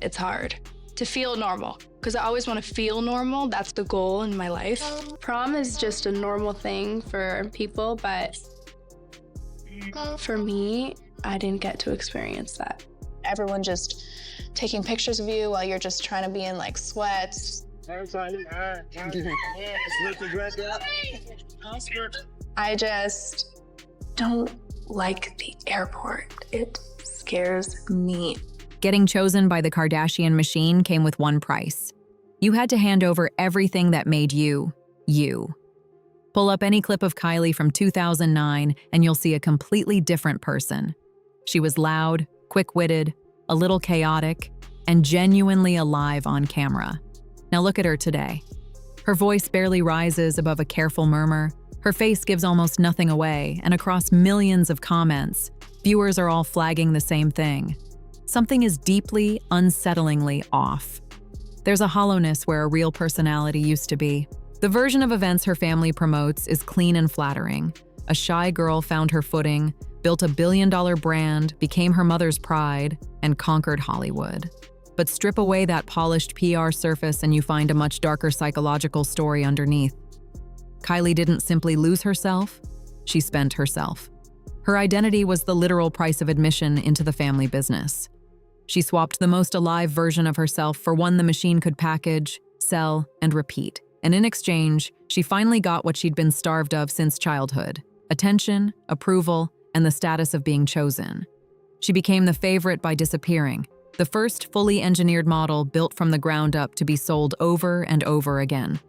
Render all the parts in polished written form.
it's hard to feel normal because I always want to feel normal. That's the goal in my life. Prom is just a normal thing for people, but for me, I didn't get to experience that. Everyone just taking pictures of you while you're just trying to be in like sweats. I just don't like the airport. It scares me. Getting chosen by the Kardashian machine came with one price. You had to hand over everything that made you, you. Pull up any clip of Kylie from 2009 and you'll see a completely different person. She was loud, quick-witted, a little chaotic, and genuinely alive on camera. Now look at her today. Her voice barely rises above a careful murmur. Her face gives almost nothing away, and across millions of comments, viewers are all flagging the same thing. Something is deeply, unsettlingly off. There's a hollowness where a real personality used to be. The version of events her family promotes is clean and flattering. A shy girl found her footing, built a billion-dollar brand, became her mother's pride, and conquered Hollywood. But strip away that polished PR surface and you find a much darker psychological story underneath. Kylie didn't simply lose herself, she spent herself. Her identity was the literal price of admission into the family business. She swapped the most alive version of herself for one the machine could package, sell, and repeat. And in exchange, she finally got what she'd been starved of since childhood: attention, approval, and the status of being chosen. She became the favorite by disappearing, the first fully engineered model built from the ground up to be sold over and over again.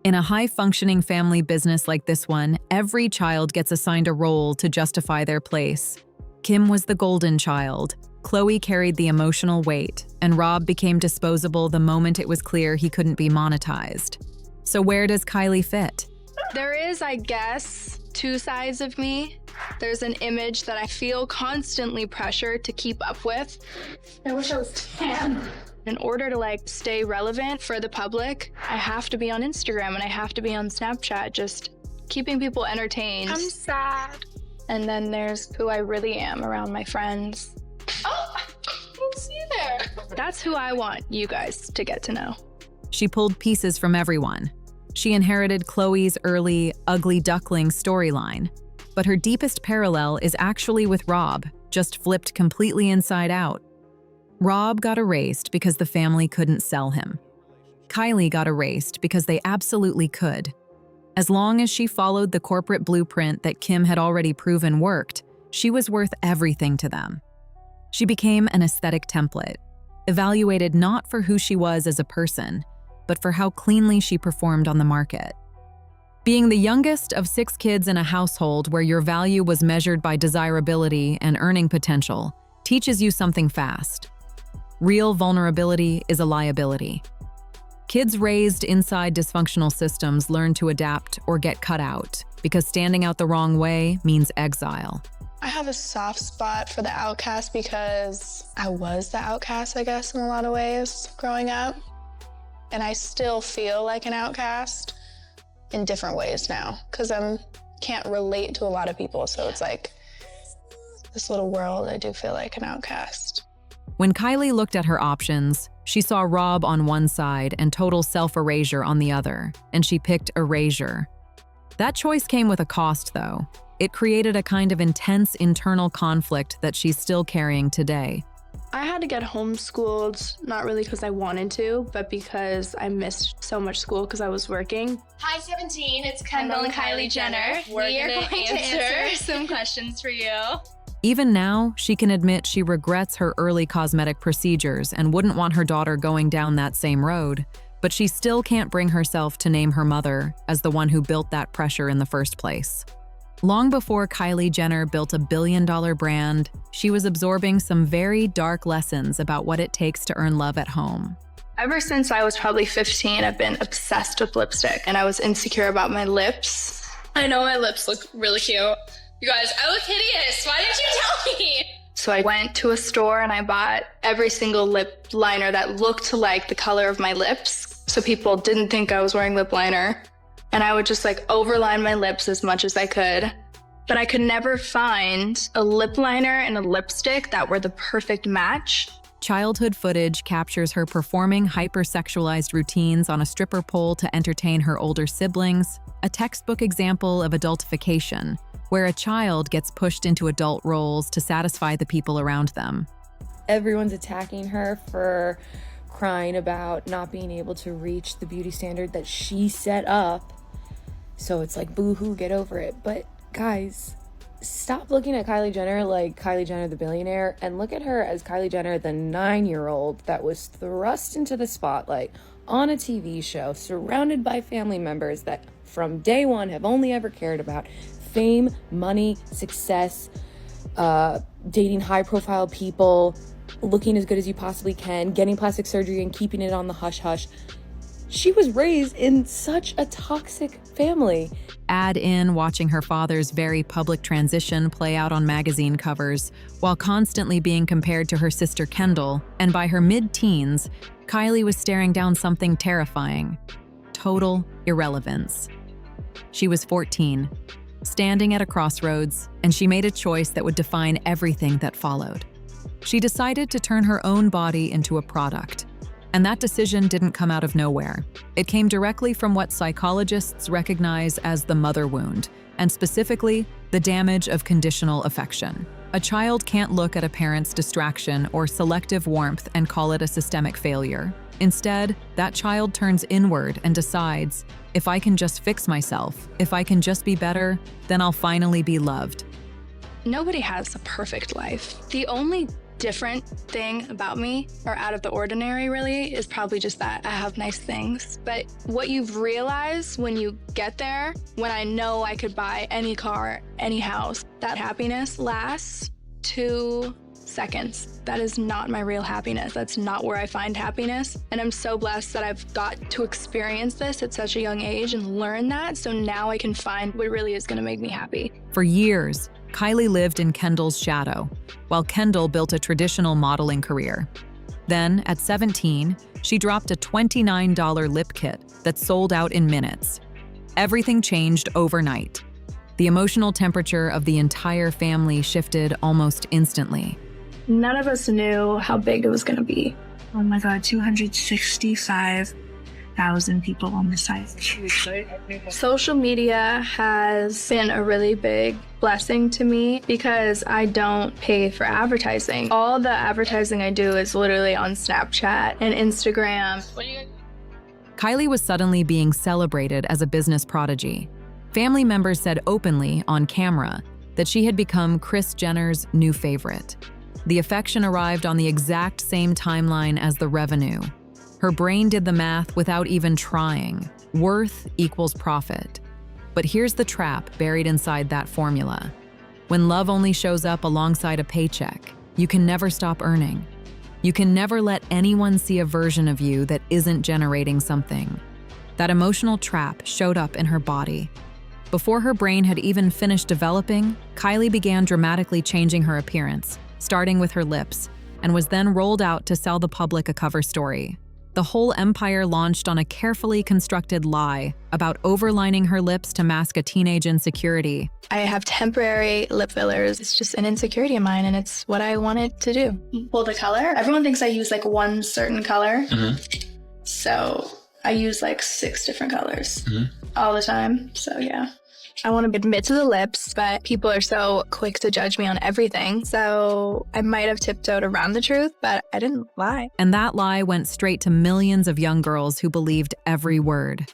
In a high-functioning family business like this one, every child gets assigned a role to justify their place. Kim was the golden child, Khloe carried the emotional weight, and Rob became disposable the moment it was clear he couldn't be monetized. So where does Kylie fit? There is, I guess, two sides of me. There's an image that I feel constantly pressured to keep up with. I wish I was tan. In order to stay relevant for the public, I have to be on Instagram and I have to be on Snapchat, just keeping people entertained. I'm sad. And then there's who I really am around my friends. Oh, I don't see you there. That's who I want you guys to get to know. She pulled pieces from everyone. She inherited Khloe's early, ugly duckling storyline. But her deepest parallel is actually with Rob, just flipped completely inside out. Rob got erased because the family couldn't sell him. Kylie got erased because they absolutely could. As long as she followed the corporate blueprint that Kim had already proven worked, she was worth everything to them. She became an aesthetic template, evaluated not for who she was as a person, but for how cleanly she performed on the market. Being the youngest of 6 kids in a household where your value was measured by desirability and earning potential teaches you something fast. Real vulnerability is a liability. Kids raised inside dysfunctional systems learn to adapt or get cut out because standing out the wrong way means exile. I have a soft spot for the outcast because I was the outcast, I guess, in a lot of ways growing up. And I still feel like an outcast in different ways now because I can't relate to a lot of people. So it's like this little world, I do feel like an outcast. When Kylie looked at her options, she saw Rob on one side and total self-erasure on the other, and she picked erasure. That choice came with a cost, though. It created a kind of intense internal conflict that she's still carrying today. I had to get homeschooled, not really because I wanted to, but because I missed so much school because I was working. Hi 17, it's Kendall and Kylie Jenner. We are going to answer some questions for you. Even now, she can admit she regrets her early cosmetic procedures and wouldn't want her daughter going down that same road, but she still can't bring herself to name her mother as the one who built that pressure in the first place. Long before Kylie Jenner built a billion-dollar brand, she was absorbing some very dark lessons about what it takes to earn love at home. Ever since I was probably 15, I've been obsessed with lipstick, and I was insecure about my lips. I know my lips look really cute. You guys, I look hideous. Why didn't you tell me? So I went to a store and I bought every single lip liner that looked like the color of my lips, so people didn't think I was wearing lip liner. And I would just overline my lips as much as I could. But I could never find a lip liner and a lipstick that were the perfect match. Childhood footage captures her performing hypersexualized routines on a stripper pole to entertain her older siblings, a textbook example of adultification, where a child gets pushed into adult roles to satisfy the people around them. Everyone's attacking her for crying about not being able to reach the beauty standard that she set up. So it's like, boo-hoo, get over it. But guys, stop looking at Kylie Jenner like Kylie Jenner the billionaire, and look at her as Kylie Jenner the 9-year-old that was thrust into the spotlight on a TV show, surrounded by family members that from day one have only ever cared about fame, money, success, dating high-profile people, looking as good as you possibly can, getting plastic surgery and keeping it on the hush-hush. She was raised in such a toxic family. Add in watching her father's very public transition play out on magazine covers, while constantly being compared to her sister Kendall, and by her mid-teens, Kylie was staring down something terrifying: total irrelevance. She was 14, standing at a crossroads, and she made a choice that would define everything that followed. She decided to turn her own body into a product. And that decision didn't come out of nowhere. It came directly from what psychologists recognize as the mother wound, and specifically, the damage of conditional affection. A child can't look at a parent's distraction or selective warmth and call it a systemic failure. Instead, that child turns inward and decides, if I can just fix myself, if I can just be better, then I'll finally be loved. Nobody has a perfect life. The only different thing about me, or out of the ordinary really, is probably just that I have nice things. But what you've realized when you get there, when I know I could buy any car, any house, that happiness lasts 2 seconds. That is not my real happiness. That's not where I find happiness. And I'm so blessed that I've got to experience this at such a young age and learn that, so now I can find what really is gonna make me happy. For years, Kylie lived in Kendall's shadow, while Kendall built a traditional modeling career. Then, at 17, she dropped a $29 lip kit that sold out in minutes. Everything changed overnight. The emotional temperature of the entire family shifted almost instantly. None of us knew how big it was going to be. Oh my God, 265,000 people on the site. Social media has been a really big blessing to me because I don't pay for advertising. All the advertising I do is literally on Snapchat and Instagram. Kylie was suddenly being celebrated as a business prodigy. Family members said openly, on camera, that she had become Kris Jenner's new favorite. The affection arrived on the exact same timeline as the revenue. Her brain did the math without even trying. Worth equals profit. But here's the trap buried inside that formula. When love only shows up alongside a paycheck, you can never stop earning. You can never let anyone see a version of you that isn't generating something. That emotional trap showed up in her body. Before her brain had even finished developing, Kylie began dramatically changing her appearance, starting with her lips, and was then rolled out to sell the public a cover story. The whole empire launched on a carefully constructed lie about overlining her lips to mask a teenage insecurity. I have temporary lip fillers. It's just an insecurity of mine, and it's what I wanted to do. Well, the color, everyone thinks I use like one certain color. So I use like 6 different colors all the time. So yeah. I want to admit to the lips, but people are so quick to judge me on everything. So I might have tiptoed around the truth, but I didn't lie. And that lie went straight to millions of young girls who believed every word.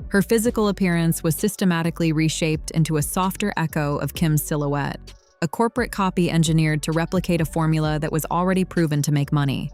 Her physical appearance was systematically reshaped into a softer echo of Kim's silhouette, a corporate copy engineered to replicate a formula that was already proven to make money.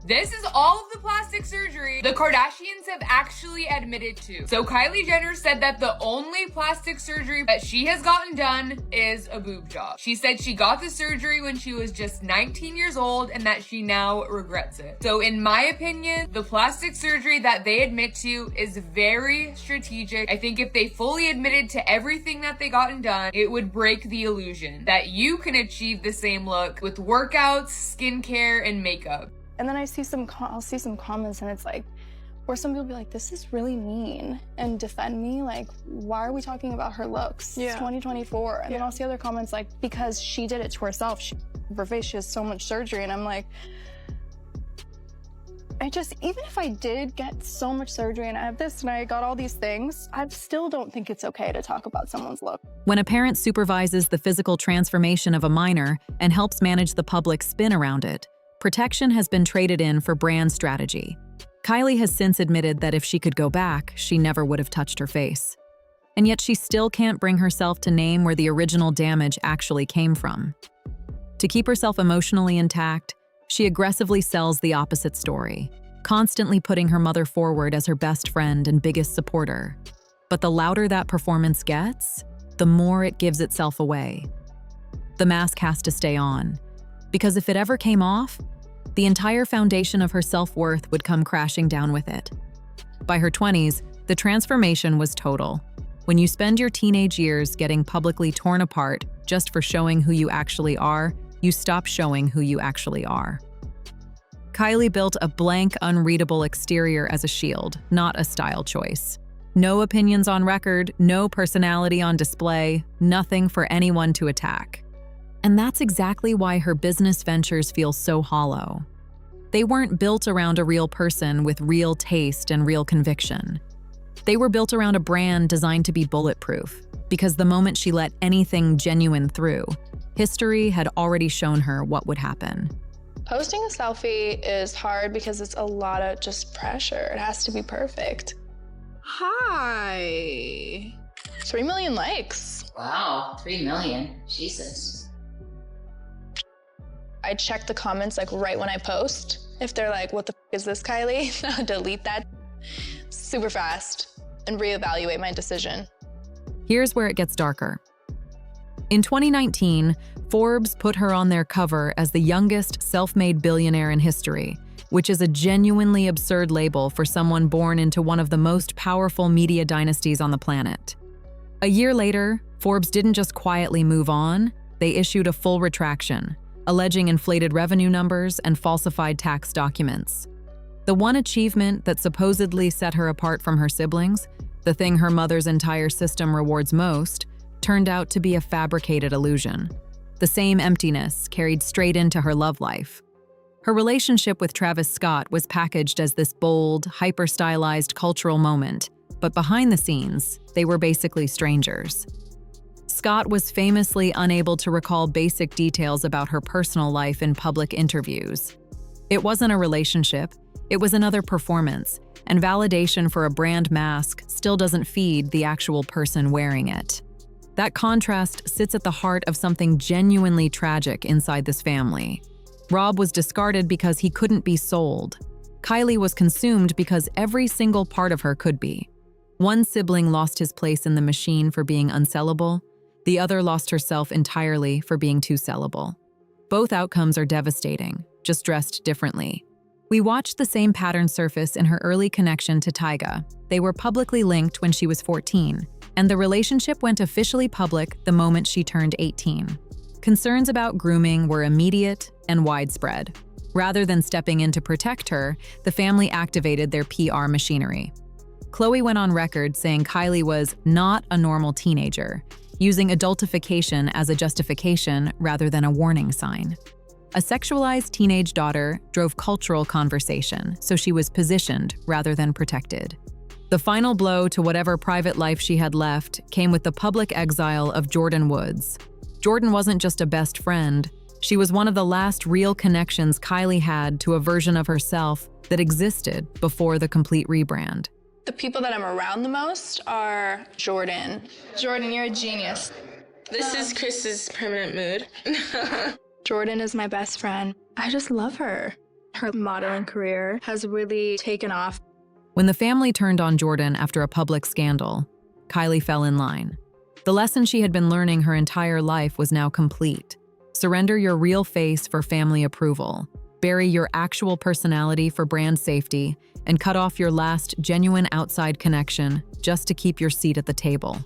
This is all of the plastic surgery the Kardashians have actually admitted to. So Kylie Jenner said that the only plastic surgery that she has gotten done is a boob job. She said she got the surgery when she was just 19 years old and that she now regrets it. So in my opinion, the plastic surgery that they admit to is very strategic. I think if they fully admitted to everything that they gotten done, it would break the illusion that you can achieve the same look with workouts, skincare, and makeup. And then I'll see some comments and it's like, or some people be like, this is really mean, and defend me. Like, why are we talking about her looks? It's 2024. And then I'll see other comments like, because she did it to herself. Her face, she has so much surgery. And I'm like, Even if I did get so much surgery and I have this and I got all these things, I still don't think it's okay to talk about someone's look. When a parent supervises the physical transformation of a minor and helps manage the public spin around it, protection has been traded in for brand strategy. Kylie has since admitted that if she could go back, she never would have touched her face. And yet she still can't bring herself to name where the original damage actually came from. To keep herself emotionally intact, she aggressively sells the opposite story, constantly putting her mother forward as her best friend and biggest supporter. But the louder that performance gets, the more it gives itself away. The mask has to stay on, because if it ever came off, the entire foundation of her self-worth would come crashing down with it. By her 20s, the transformation was total. When you spend your teenage years getting publicly torn apart just for showing who you actually are, you stop showing who you actually are. Kylie built a blank, unreadable exterior as a shield, not a style choice. No opinions on record, no personality on display, nothing for anyone to attack. And that's exactly why her business ventures feel so hollow. They weren't built around a real person with real taste and real conviction. They were built around a brand designed to be bulletproof, because the moment she let anything genuine through, history had already shown her what would happen. Posting a selfie is hard because it's a lot of just pressure. It has to be perfect. Hi. 3 million likes. Wow, 3 million. Jesus. I check the comments like right when I post. If they're like, what the f is this, Kylie? I'll delete that super fast and reevaluate my decision. Here's where it gets darker. In 2019, Forbes put her on their cover as the youngest self-made billionaire in history, which is a genuinely absurd label for someone born into one of the most powerful media dynasties on the planet. A year later, Forbes didn't just quietly move on, they issued a full retraction, alleging inflated revenue numbers and falsified tax documents. The one achievement that supposedly set her apart from her siblings, the thing her mother's entire system rewards most, turned out to be a fabricated illusion. The same emptiness carried straight into her love life. Her relationship with Travis Scott was packaged as this bold, hyper-stylized cultural moment, but behind the scenes, they were basically strangers. Scott was famously unable to recall basic details about her personal life in public interviews. It wasn't a relationship, it was another performance, and validation for a brand mask still doesn't feed the actual person wearing it. That contrast sits at the heart of something genuinely tragic inside this family. Rob was discarded because he couldn't be sold. Kylie was consumed because every single part of her could be. One sibling lost his place in the machine for being unsellable. The other lost herself entirely for being too sellable. Both outcomes are devastating, just dressed differently. We watched the same pattern surface in her early connection to Tyga. They were publicly linked when she was 14, and the relationship went officially public the moment she turned 18. Concerns about grooming were immediate and widespread. Rather than stepping in to protect her, the family activated their PR machinery. Khloe went on record saying Kylie was not a normal teenager, using adultification as a justification rather than a warning sign. A sexualized teenage daughter drove cultural conversation, so she was positioned rather than protected. The final blow to whatever private life she had left came with the public exile of Jordyn Woods. Jordyn wasn't just a best friend, she was one of the last real connections Kylie had to a version of herself that existed before the complete rebrand. The people that I'm around the most are Jordyn. Jordyn, you're a genius. This is Chris's permanent mood. Jordyn is my best friend. I just love her. Her modeling career has really taken off. When the family turned on Jordyn after a public scandal, Kylie fell in line. The lesson she had been learning her entire life was now complete. Surrender your real face for family approval. Bury your actual personality for brand safety, and cut off your last genuine outside connection just to keep your seat at the table.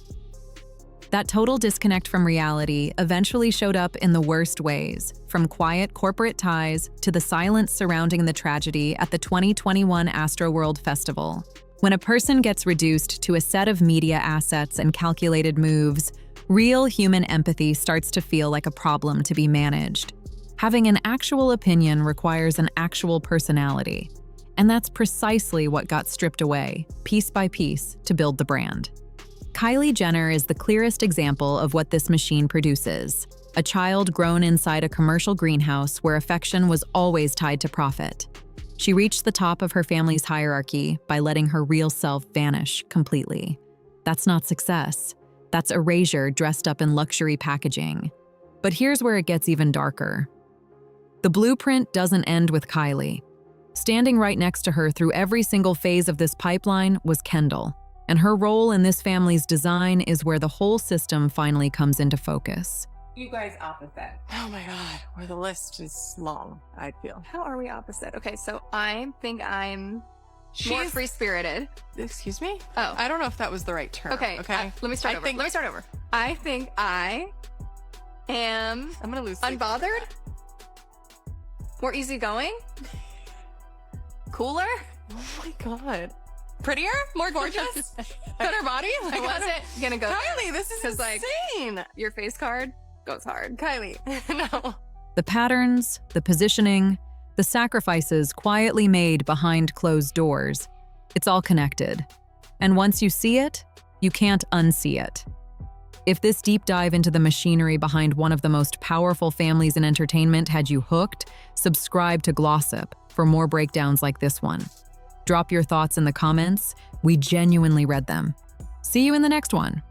That total disconnect from reality eventually showed up in the worst ways, from quiet corporate ties to the silence surrounding the tragedy at the 2021 Astroworld Festival. When a person gets reduced to a set of media assets and calculated moves, real human empathy starts to feel like a problem to be managed. Having an actual opinion requires an actual personality. And that's precisely what got stripped away, piece by piece, to build the brand. Kylie Jenner is the clearest example of what this machine produces. A child grown inside a commercial greenhouse where affection was always tied to profit. She reached the top of her family's hierarchy by letting her real self vanish completely. That's not success. That's erasure dressed up in luxury packaging. But here's where it gets even darker. The blueprint doesn't end with Kylie. Standing right next to her through every single phase of this pipeline was Kendall, and her role in this family's design is where the whole system finally comes into focus. You guys opposite. Oh my God, where the list is long, I feel. How are we opposite? Okay, so I think I'm more free-spirited. Excuse me? Oh. I don't know if that was the right term. Okay, let me start over. Let me start over. I think I am I'm gonna lose unbothered, more easygoing, cooler. Oh my God. Prettier? More gorgeous? Better body? I wasn't gonna go Kylie, this is insane. like your face card goes hard. Kylie, no. The patterns, the positioning, the sacrifices quietly made behind closed doors, it's all connected. And once you see it, you can't unsee it. If this deep dive into the machinery behind one of the most powerful families in entertainment had you hooked, subscribe to Glossip for more breakdowns like this one. Drop your thoughts in the comments. We genuinely read them. See you in the next one.